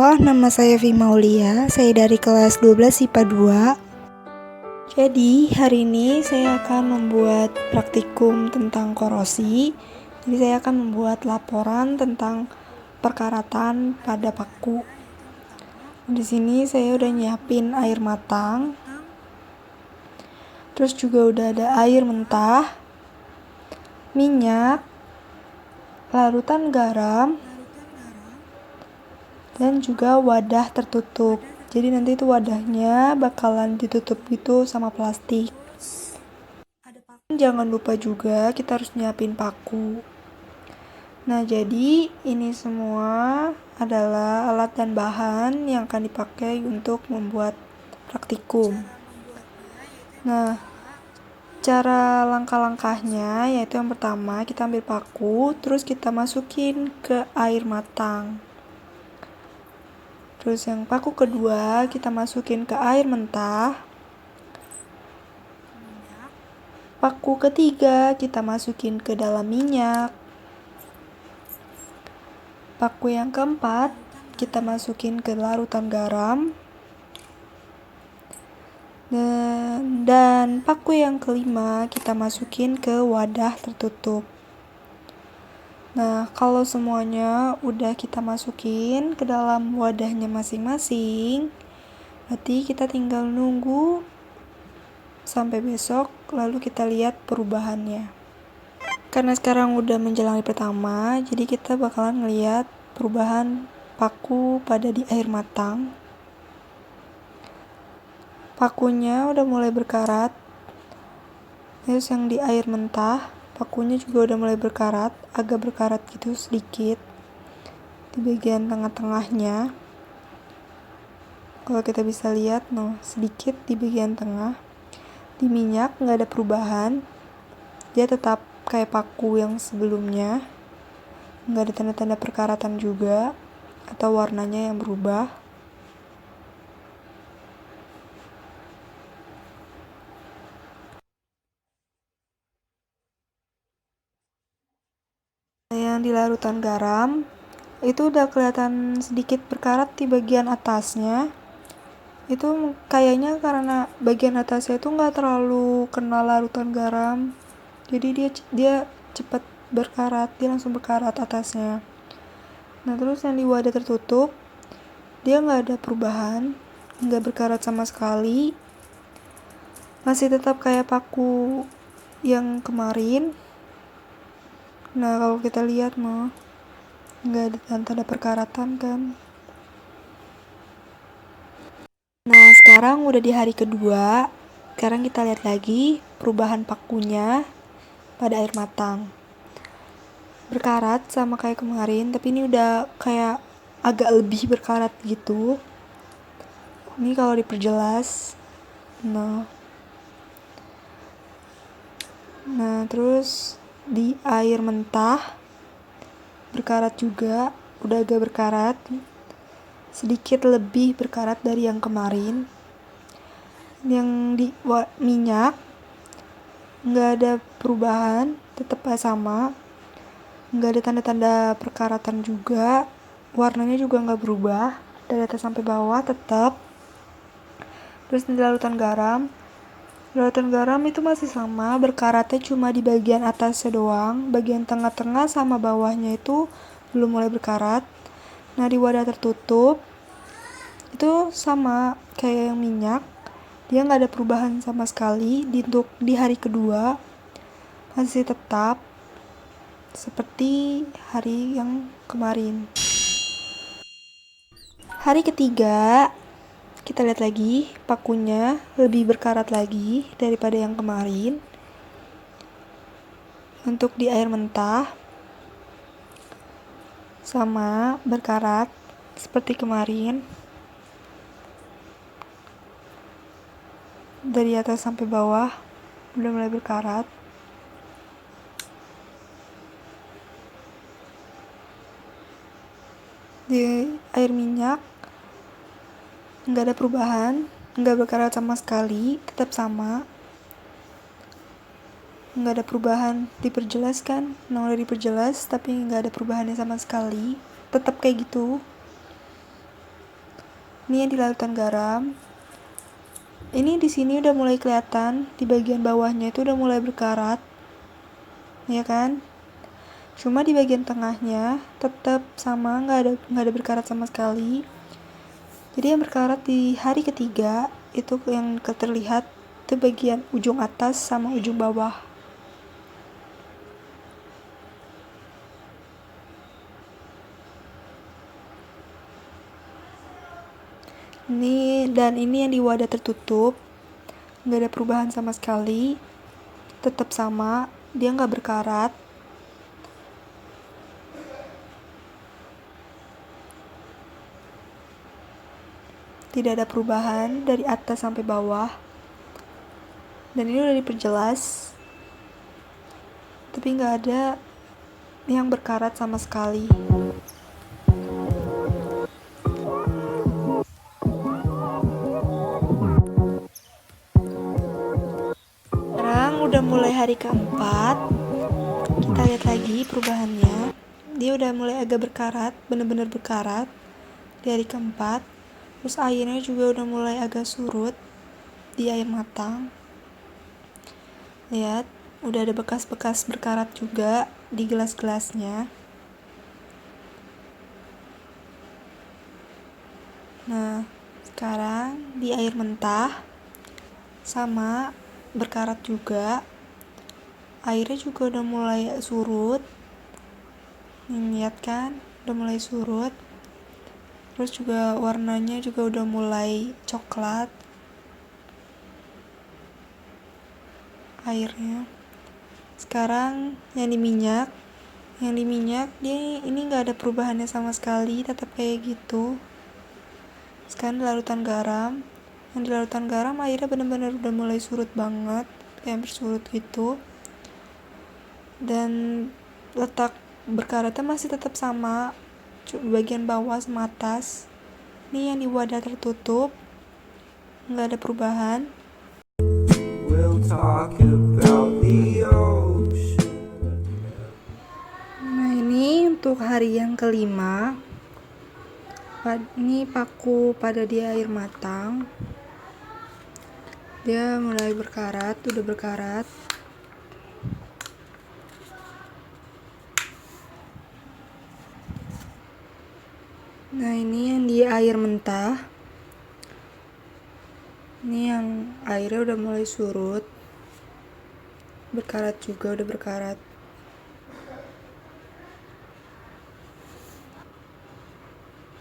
Halo, nama saya Vimaulia. Saya dari kelas 12 IPA 2. Jadi, hari ini saya akan membuat praktikum tentang korosi. Jadi, saya akan membuat laporan tentang perkaratan pada paku. Di sini saya udah nyiapin air matang. Terus juga udah ada air mentah, minyak, larutan garam, dan juga wadah tertutup. Jadi nanti itu wadahnya bakalan ditutup gitu sama plastik. Jangan lupa juga kita harus nyiapin paku. Nah, jadi ini semua adalah alat dan bahan yang akan dipakai untuk membuat praktikum. Nah, cara langkah-langkahnya yaitu yang pertama kita ambil paku, terus kita masukin ke air matang. Terus yang paku kedua kita masukin ke air mentah. Paku ketiga kita masukin ke dalam minyak. Paku yang keempat kita masukin ke larutan garam. Dan paku yang kelima kita masukin ke wadah tertutup. Nah, kalau semuanya udah kita masukin ke dalam wadahnya masing-masing, berarti kita tinggal nunggu sampai besok, lalu kita lihat perubahannya. Karena sekarang udah menjelang hari pertama, jadi kita bakalan ngeliat perubahan paku pada di air matang. Pakunya udah mulai berkarat. Terus yang di air mentah, pakunya juga udah mulai berkarat, agak berkarat gitu sedikit di bagian tengah-tengahnya. Kalau kita bisa lihat, sedikit di bagian tengah. Di minyak nggak ada perubahan, dia tetap kayak paku yang sebelumnya, nggak ada tanda-tanda perkaratan juga atau warnanya yang berubah. Yang di larutan garam itu udah kelihatan sedikit berkarat di bagian atasnya. Itu kayaknya karena bagian atasnya itu nggak terlalu kena larutan garam, jadi dia cepat berkarat, dia langsung berkarat atasnya. Nah, terus yang di wadah tertutup dia nggak ada perubahan, nggak berkarat sama sekali, masih tetap kayak paku yang kemarin. Nah, kalau kita lihat nggak ada tanda perkaratan kan. Nah, sekarang udah di hari kedua. Sekarang kita lihat lagi perubahan pakunya pada air matang. Berkarat sama kayak kemarin, tapi ini udah kayak agak lebih berkarat gitu. Ini kalau diperjelas. Nah, terus di air mentah berkarat juga, udah agak berkarat. Sedikit lebih berkarat dari yang kemarin. Yang di minyak nggak ada perubahan, tetap sama, nggak ada tanda-tanda perkaratan juga, warnanya juga nggak berubah dari atas sampai bawah tetap. Terus di larutan garam itu masih sama, berkaratnya cuma di bagian atasnya doang, bagian tengah-tengah sama bawahnya itu belum mulai berkarat. Nah, di wadah tertutup itu sama kayak yang minyak, dia nggak ada perubahan sama sekali. Di hari kedua masih tetap seperti hari yang kemarin. Hari ketiga kita lihat lagi, pakunya lebih berkarat lagi daripada yang kemarin. Untuk di air mentah sama berkarat seperti kemarin, dari atas sampai bawah udah mulai berkarat. Di air minyak nggak ada perubahan, nggak berkarat sama sekali, tetap sama, nggak ada perubahan. Diperjelaskan, udah diperjelas, tapi nggak ada perubahannya sama sekali, tetap kayak gitu. Ini yang di larutan garam. Ini di sini udah mulai kelihatan, di bagian bawahnya itu udah mulai berkarat, ya kan? Cuma di bagian tengahnya tetap sama, nggak ada berkarat sama sekali. Jadi yang berkarat di hari ketiga itu yang terlihat itu bagian ujung atas sama ujung bawah. Ini yang di wadah tertutup, nggak ada perubahan sama sekali, tetap sama, dia nggak berkarat. Tidak ada perubahan dari atas sampai bawah. Dan ini udah diperjelas, tapi nggak ada yang berkarat sama sekali. Sekarang udah mulai hari keempat, kita lihat lagi perubahannya. Dia udah mulai agak berkarat, bener-bener berkarat di hari keempat. Terus airnya juga udah mulai agak surut di air matang. Lihat, udah ada bekas-bekas berkarat juga di gelas-gelasnya. Nah, sekarang di air mentah sama berkarat juga. Airnya juga udah mulai surut. Lihat kan, udah mulai surut. Terus juga warnanya juga udah mulai coklat airnya. Sekarang yang di minyak dia ini nggak ada perubahannya sama sekali, tetap kayak gitu. Sekarang di larutan garam, yang di larutan garam airnya benar-benar udah mulai surut banget, kayak bersurut gitu. Dan letak berkaratnya masih tetap sama, bagian bawah sama atas. Ini yang di wadah tertutup, nggak ada perubahan. We'll talk about the ocean. Nah, ini untuk hari yang kelima. Ini paku pada di air matang. Dia mulai berkarat, udah berkarat. Nah, ini yang di air mentah. Ini yang airnya udah mulai surut. Berkarat juga, udah berkarat.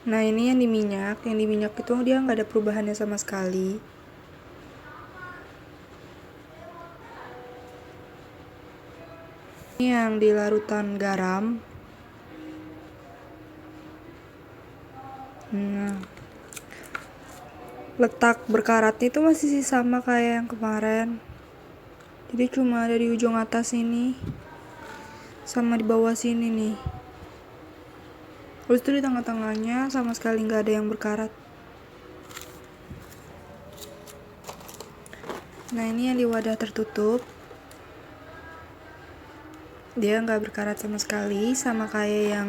Nah, ini yang di minyak itu dia nggak ada perubahannya sama sekali. Ini yang di larutan garam. Nah, letak berkaratnya itu masih sama kayak yang kemarin. Jadi cuma ada di ujung atas ini sama di bawah sini nih. Terus itu di tengah-tengahnya sama sekali nggak ada yang berkarat. Nah, ini yang di wadah tertutup. Dia nggak berkarat sama sekali, sama kayak yang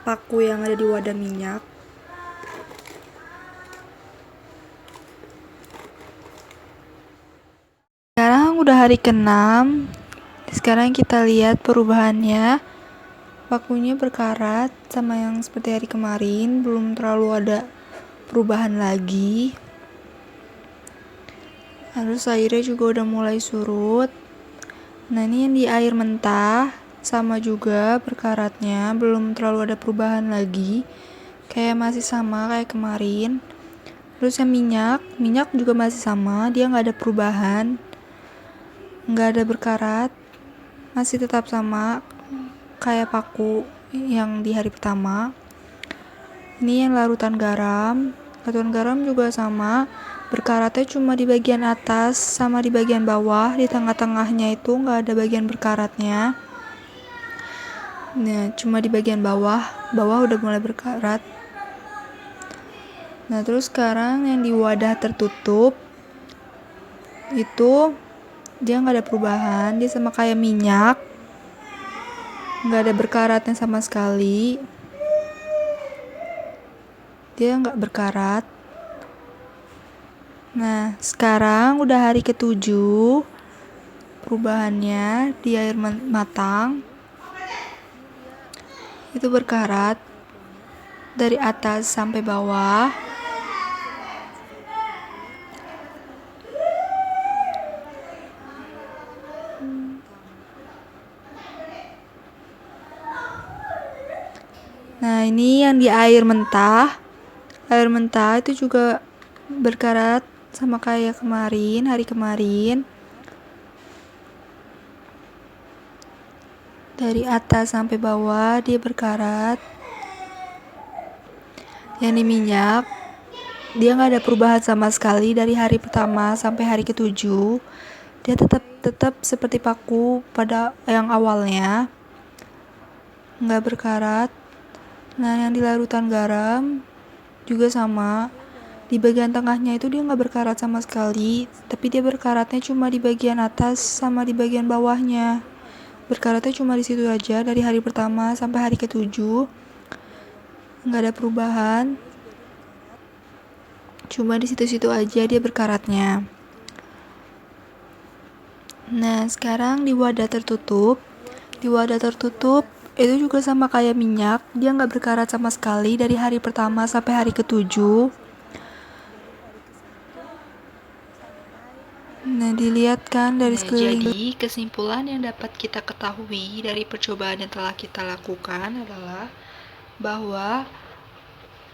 paku yang ada di wadah minyak. Sekarang udah hari ke-6. Sekarang kita lihat perubahannya. Pakunya berkarat sama yang seperti hari kemarin, belum terlalu ada perubahan lagi. Terus airnya juga udah mulai surut. Nah, ini yang di air mentah sama juga berkaratnya, belum terlalu ada perubahan lagi, kayak masih sama kayak kemarin. Terus yang minyak juga masih sama, dia nggak ada perubahan, nggak ada berkarat, masih tetap sama kayak paku yang di hari pertama. Ini yang larutan garam juga sama, berkaratnya cuma di bagian atas sama di bagian bawah, di tengah-tengahnya itu nggak ada bagian berkaratnya. Nah, cuma di bagian bawah udah mulai berkarat. Nah, terus sekarang yang di wadah tertutup itu dia nggak ada perubahan, dia sama kayak minyak, nggak ada berkaratnya sama sekali. dia nggak berkarat. Nah, sekarang udah hari ke-7 perubahannya di air matang. Itu berkarat dari atas sampai bawah. Nah, ini yang di air mentah. Air mentah itu juga berkarat sama kayak kemarin, hari kemarin. Dari atas sampai bawah dia berkarat. Yang di minyak, dia nggak ada perubahan sama sekali dari hari pertama sampai hari ke-7. Dia tetap seperti paku pada yang awalnya, nggak berkarat. Nah, yang di larutan garam juga sama. Di bagian tengahnya itu dia nggak berkarat sama sekali, tapi dia berkaratnya cuma di bagian atas sama di bagian bawahnya. Berkaratnya cuma di situ aja dari hari pertama sampai hari ke-7. Nggak ada perubahan. Cuma di situ-situ aja dia berkaratnya. Nah, sekarang di wadah tertutup. Di wadah tertutup itu juga sama kayak minyak, dia nggak berkarat sama sekali dari hari pertama sampai hari ke-7. Nah, dilihat kan dari sekeliling. Jadi, kesimpulan yang dapat kita ketahui dari percobaan yang telah kita lakukan adalah bahwa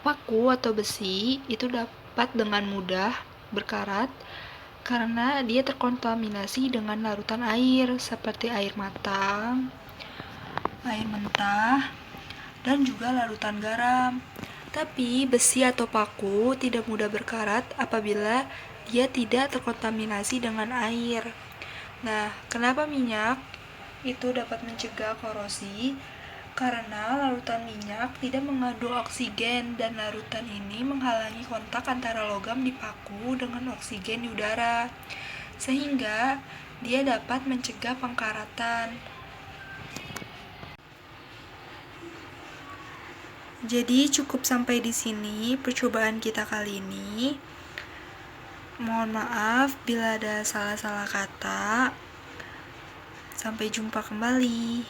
paku atau besi itu dapat dengan mudah berkarat karena dia terkontaminasi dengan larutan air seperti air matang, air mentah, dan juga larutan garam. Tapi besi atau paku tidak mudah berkarat apabila dia tidak terkontaminasi dengan air. Nah, kenapa minyak itu dapat mencegah korosi? Karena larutan minyak tidak mengandung oksigen dan larutan ini menghalangi kontak antara logam di paku dengan oksigen di udara, sehingga dia dapat mencegah pengkaratan. Jadi cukup sampai di sini percobaan kita kali ini. Mohon maaf bila ada salah-salah kata. Sampai jumpa kembali.